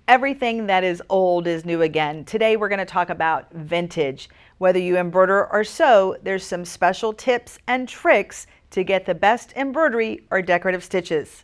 Everything that is old is new again. Today we're going to talk about vintage. Whether you embroider or sew, there's some special tips and tricks to get the best embroidery or decorative stitches.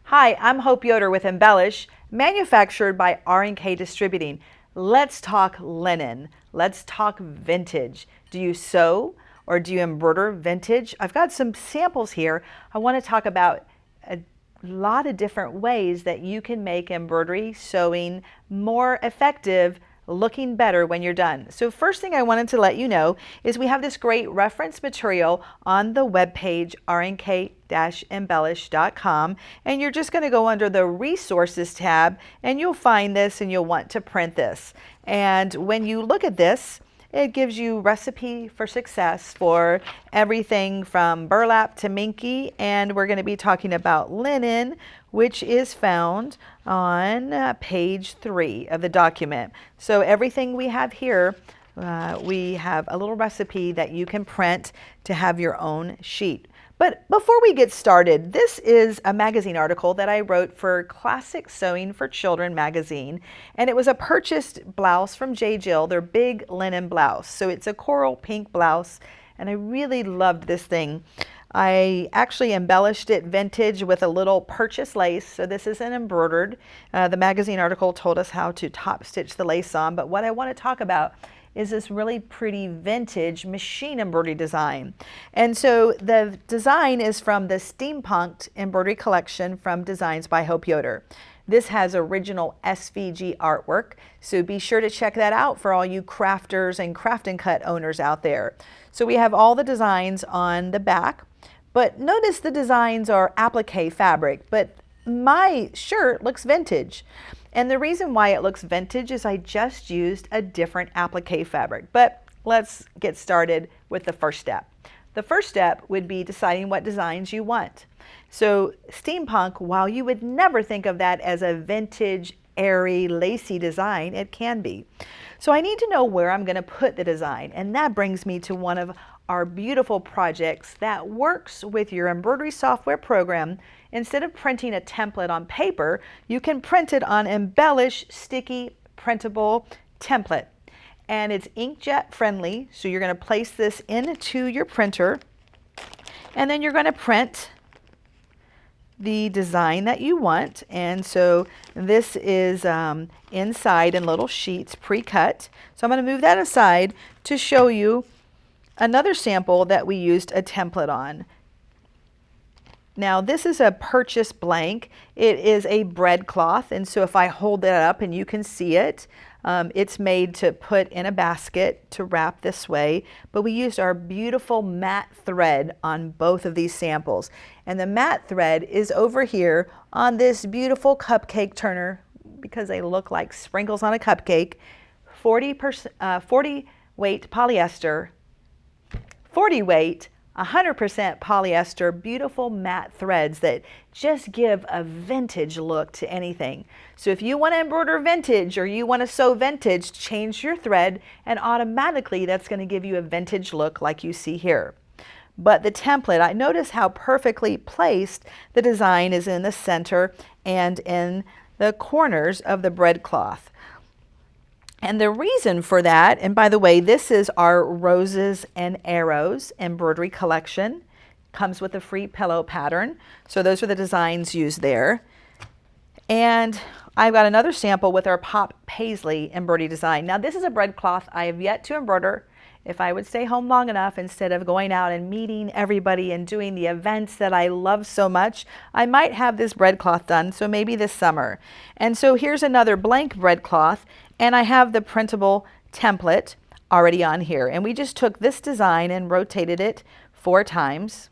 Hi, I'm Hope Yoder with Embellish, manufactured by R&K Distributing. Let's talk linen. Let's talk vintage. Do you sew or do you embroider vintage? I've got some samples here. I want to talk about a lot of different ways that you can make embroidery, sewing more effective, looking better when you're done. So first thing I wanted to let you know is we have this great reference material on the webpage rnk-embellish.com, and you're just going to go under the resources tab and you'll find this and you'll want to print this. And when you look at this, it gives you recipe for success for everything from burlap to minky, and we're going to be talking about linen, which is found on page 3 of the document. So everything we have here, we have a little recipe that you can print to have your own sheet. But before we get started, this is a magazine article that I wrote for Classic Sewing for Children magazine, and it was a purchased blouse from J. Jill, their big linen blouse. So it's a coral pink blouse, and I really loved this thing. I actually embellished it vintage with a little purchase lace, so this isn't embroidered. The magazine article told us how to top stitch the lace on, but what I want to talk about is this really pretty vintage machine embroidery design. And so the design is from the Steampunked embroidery collection from Designs by Hope Yoder. This has original SVG artwork, so be sure to check that out for all you crafters and craft and cut owners out there. So we have all the designs on the back, but notice the designs are applique fabric, but my shirt looks vintage. And the reason why it looks vintage is I just used a different applique fabric. But let's get started with the first step. The first step would be deciding what designs you want. So steampunk, while you would never think of that as a vintage, airy, lacy design, it can be. So I need to know where I'm going to put the design. And that brings me to one of our beautiful projects that works with your embroidery software program. Instead of printing a template on paper, you can print it on Embellish sticky printable template. And it's inkjet friendly, so you're going to place this into your printer, and then you're going to print the design that you want. And so this is inside in little sheets, pre-cut. So I'm going to move that aside to show you another sample that we used a template on. Now this is a purchase blank. It is a bread cloth, and so if I hold that up and you can see it, it's made to put in a basket to wrap this way, but we used our beautiful matte thread on both of these samples. And the matte thread is over here on this beautiful cupcake turner because they look like sprinkles on a cupcake. 40 weight polyester, 40 weight, 100% polyester, beautiful matte threads that just give a vintage look to anything. So if you want to embroider vintage or you want to sew vintage, change your thread and automatically that's going to give you a vintage look like you see here. But the template, I notice how perfectly placed the design is in the center and in the corners of the bread cloth. And the reason for that, and by the way, this is our Roses and Arrows embroidery collection. Comes with a free pillow pattern. So those are the designs used there. And I've got another sample with our Pop Paisley embroidery design. Now this is a bread cloth I have yet to embroider. If I would stay home long enough, instead of going out and meeting everybody and doing the events that I love so much, I might have this bread cloth done, so maybe this summer. And so here's another blank bread cloth, and I have the printable template already on here. And we just took this design and rotated it 4 times.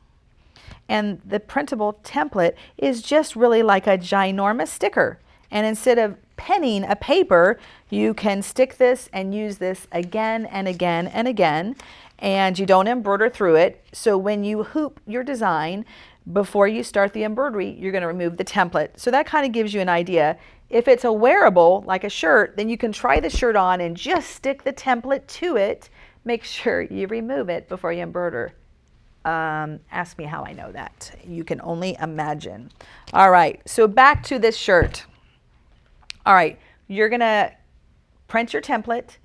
And the printable template is just really like a ginormous sticker. And instead of penning a paper, you can stick this and use this again and again and again, and you don't embroider through it. So when you hoop your design, before you start the embroidery, you're going to remove the template. So that kind of gives you an idea. If it's a wearable, like a shirt, then you can try the shirt on and just stick the template to it. Make sure you remove it before you embroider. Ask me how I know that. You can only imagine. All right, so back to this shirt. All right, you're going to print your template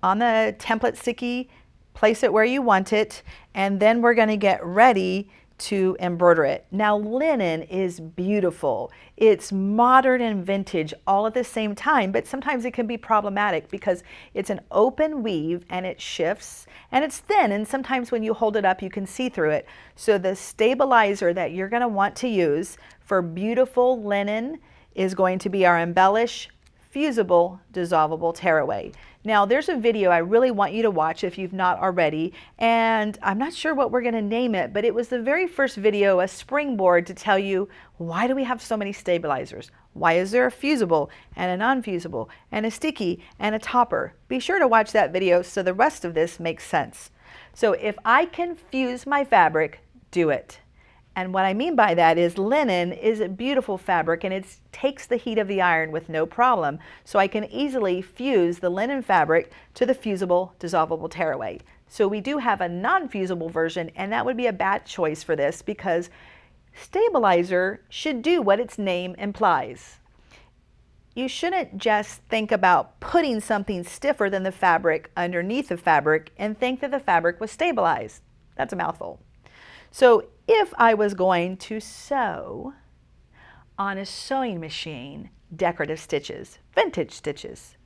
on the template sticky, place it where you want it, and then we're going to get ready to embroider it. Now, linen is beautiful. It's modern and vintage all at the same time, but sometimes it can be problematic because it's an open weave and it shifts and it's thin, and sometimes when you hold it up you can see through it. So the stabilizer that you're going to want to use for beautiful linen is going to be our Embellish Fusible Dissolvable Tearaway. Now, there's a video I really want you to watch if you've not already, and I'm not sure what we're going to name it, but it was the very first video, a springboard to tell you, why do we have so many stabilizers? Why is there a fusible and a non-fusible and a sticky and a topper? Be sure to watch that video so the rest of this makes sense. So if I can fuse my fabric, do it. And what I mean by that is linen is a beautiful fabric and it takes the heat of the iron with no problem. So I can easily fuse the linen fabric to the fusible dissolvable tearaway. So we do have a non-fusible version, and that would be a bad choice for this because stabilizer should do what its name implies. You shouldn't just think about putting something stiffer than the fabric underneath the fabric and think that the fabric was stabilized. That's a mouthful. So if I was going to sew on a sewing machine decorative stitches, vintage stitches,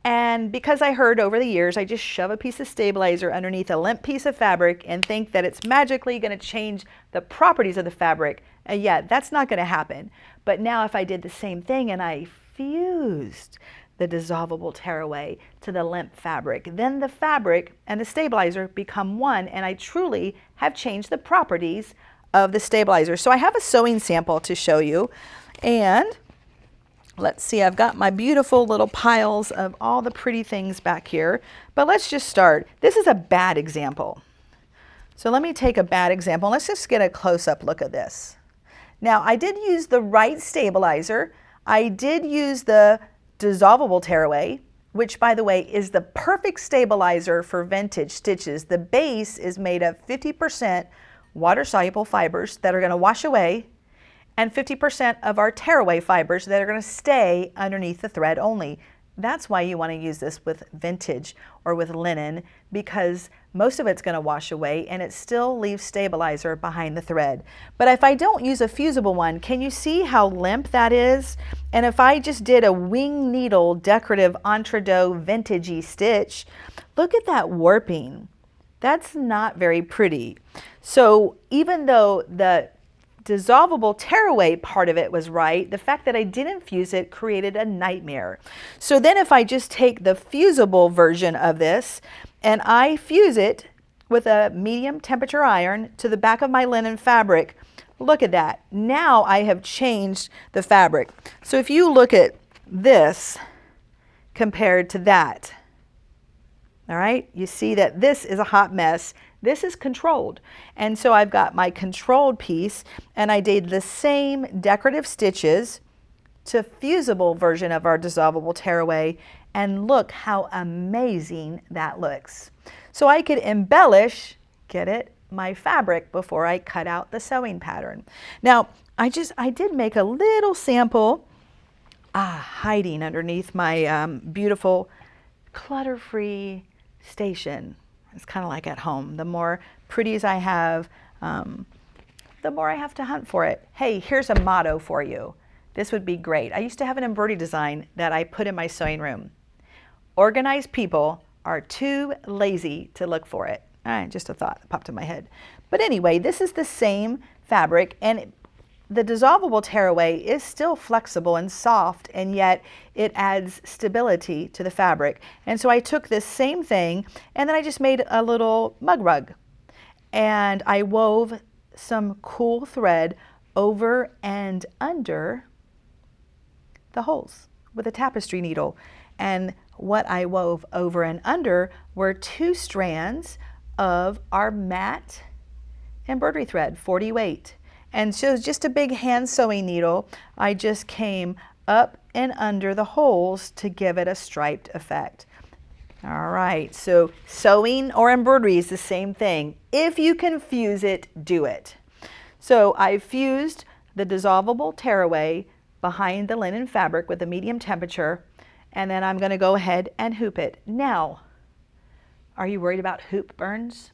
and because I heard over the years I just shove a piece of stabilizer underneath a limp piece of fabric and think that it's magically going to change the properties of the fabric, yeah, that's not going to happen. But now if I did the same thing and I fused the dissolvable tearaway to the limp fabric, then the fabric and the stabilizer become one, and I truly have changed the properties of the stabilizer. So I have a sewing sample to show you, and let's see, I've got my beautiful little piles of all the pretty things back here, but let's just start. This is a bad example. So let me take a bad example. Let's just get a close-up look at this. Now, I did use the right stabilizer. I did use the dissolvable tearaway, which by the way is the perfect stabilizer for vintage stitches. The base is made of 50% water-soluble fibers that are going to wash away and 50% of our tearaway fibers that are going to stay underneath the thread only. That's why you want to use this with vintage or with linen, because most of it's going to wash away and it still leaves stabilizer behind the thread. But if I don't use a fusible one, can you see how limp that is? And if I just did a wing needle decorative entre-deux vintagey stitch, look at that warping. That's not very pretty. So even though the dissolvable tearaway part of it was right, the fact that I didn't fuse it created a nightmare. So then if I just take the fusible version of this and I fuse it with a medium temperature iron to the back of my linen fabric, look at that. Now I have changed the fabric. So if you look at this compared to that, all right, you see that this is a hot mess. This is controlled. And so I've got my controlled piece and I did the same decorative stitches to fusible version of our dissolvable tearaway, and look how amazing that looks. So I could embellish, get it, my fabric before I cut out the sewing pattern. Now, I did make a little sample hiding underneath my beautiful clutter-free station. It's kind of like at home. The more pretties I have, the more I have to hunt for it. Hey, here's a motto for you. This would be great. I used to have an embroidery design that I put in my sewing room. Organized people are too lazy to look for it. Just a thought that popped in my head. But anyway, this is the same fabric, and the dissolvable tearaway is still flexible and soft, and yet it adds stability to the fabric. And so I took this same thing and then I just made a little mug rug, and I wove some cool thread over and under the holes with a tapestry needle. And what I wove over and under were 2 strands of our matte embroidery thread, 40 weight. And so just a big hand sewing needle, I just came up and under the holes to give it a striped effect. All right, so sewing or embroidery is the same thing. If you can fuse it, do it. So I fused the dissolvable tearaway behind the linen fabric with a medium temperature, and then I'm going to go ahead and hoop it. Now, are you worried about hoop burns?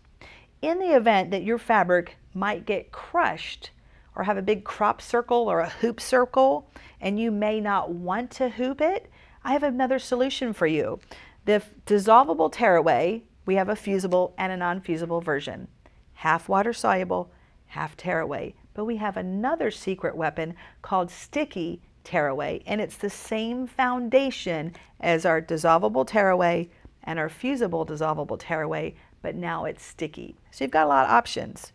In the event that your fabric might get crushed or have a big crop circle or a hoop circle, and you may not want to hoop it, I have another solution for you. The dissolvable tearaway, we have a fusible and a non-fusible version. Half water soluble, half tearaway. But we have another secret weapon called sticky tearaway, and it's the same foundation as our dissolvable tearaway and our fusible dissolvable tearaway, but now it's sticky. So you've got a lot of options.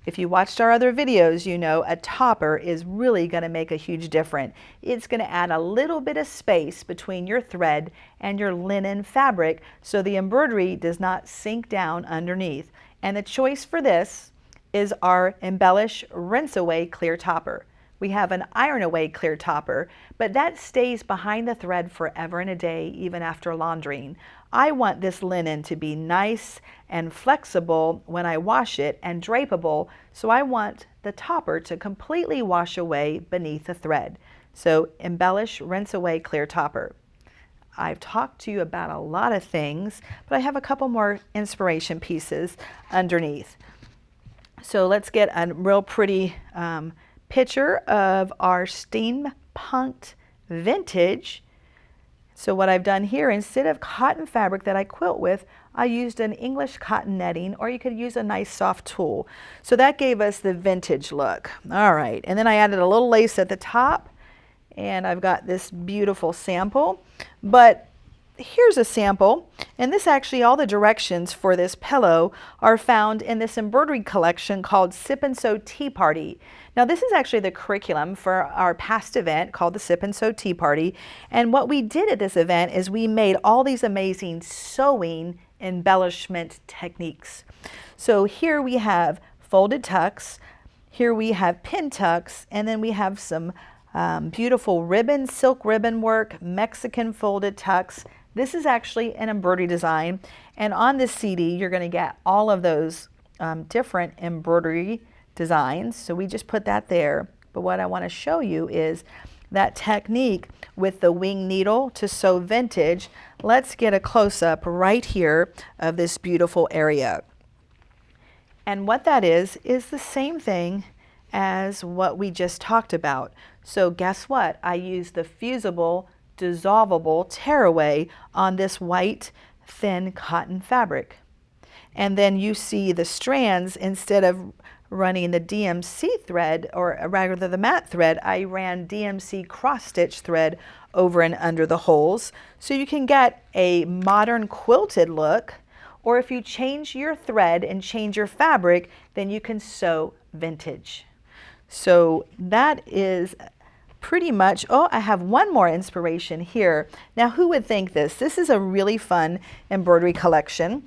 If you watched our other videos, you know a topper is really going to make a huge difference. It's going to add a little bit of space between your thread and your linen fabric so the embroidery does not sink down underneath. And the choice for this is our Embellish Rinse Away Clear Topper. We have an Iron Away Clear Topper, but that stays behind the thread forever and a day, even after laundering. I want this linen to be nice and flexible when I wash it and drapeable, so I want the topper to completely wash away beneath the thread. So Embellish Rinse Away Clear Topper. I've talked to you about a lot of things, but I have a couple more inspiration pieces underneath. So let's get a real pretty picture of our steampunked vintage. So what I've done here, instead of cotton fabric that I quilt with, I used an English cotton netting, or you could use a nice soft tulle. So that gave us the vintage look. All right, and then I added a little lace at the top, and I've got this beautiful sample. But here's a sample, and this actually, all the directions for this pillow are found in this embroidery collection called Sip and Sew Tea Party. Now this is actually the curriculum for our past event called the Sip and Sew Tea Party, and what we did at this event is we made all these amazing sewing embellishment techniques. So here we have folded tucks, here we have pin tucks, and then we have some beautiful ribbon, silk ribbon work, Mexican folded tucks. This is actually an embroidery design, and on this CD you're going to get all of those different embroidery designs. So we just put that there. But what I want to show you is that technique with the wing needle to sew vintage. Let's get a close-up right here of this beautiful area. And what that is the same thing as what we just talked about. So guess what? I used the fusible dissolvable tearaway on this white thin cotton fabric. And then you see the strands, instead of running the DMC thread, or rather the mat thread, I ran DMC cross stitch thread over and under the holes. So you can get a modern quilted look, or if you change your thread and change your fabric, then you can sew vintage. So that is pretty much, oh, I have one more inspiration here. Now who would think this? This is a really fun embroidery collection,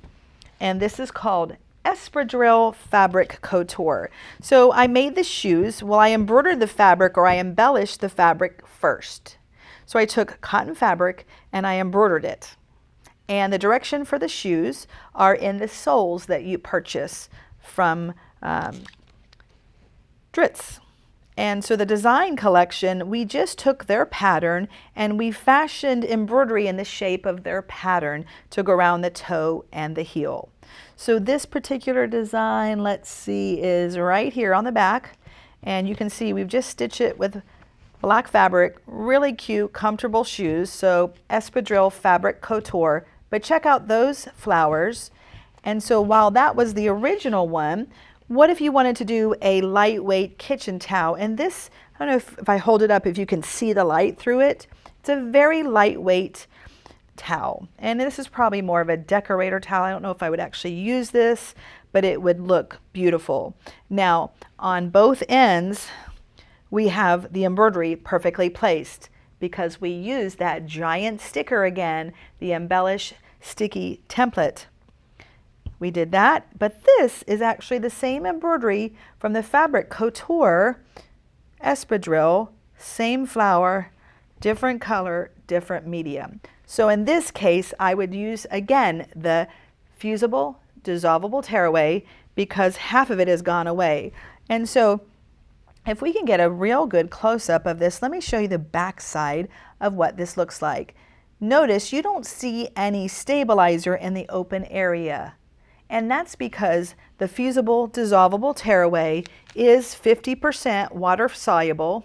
and this is called Espadrille Fabric Couture. So I made the shoes. Well, I embroidered the fabric, or I embellished the fabric first. So I took cotton fabric and I embroidered it. And the direction for the shoes are in the soles that you purchase from Dritz. And so the design collection, we just took their pattern and we fashioned embroidery in the shape of their pattern to go around the toe and the heel. So this particular design, let's see, is right here on the back. And you can see we've just stitched it with black fabric, really cute, comfortable shoes. So Espadrille Fabric Couture. But check out those flowers. And so while that was the original one, what if you wanted to do a lightweight kitchen towel? And this, I don't know if I hold it up, if you can see the light through it. It's a very lightweight towel. And this is probably more of a decorator towel. I don't know if I would actually use this, but it would look beautiful. Now, on both ends, we have the embroidery perfectly placed because we use that giant sticker again, the Embellish Sticky Template. We did that, but this is actually the same embroidery from the Fabric Couture Espadrille, same flower, different color, different medium. So in this case, I would use, again, the fusible, dissolvable tearaway because half of it has gone away. And so If we can get a real good close-up of this, let me show you the back side of what this looks like. Notice you don't see any stabilizer in the open area. And that's because the fusible dissolvable tearaway is 50% water soluble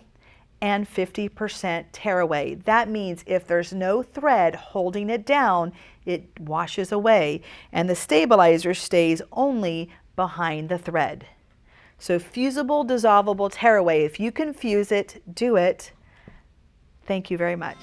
and 50% tearaway. That means if there's no thread holding it down, it washes away, and the stabilizer stays only behind the thread. So fusible dissolvable tearaway, if you can fuse it, do it. Thank you very much.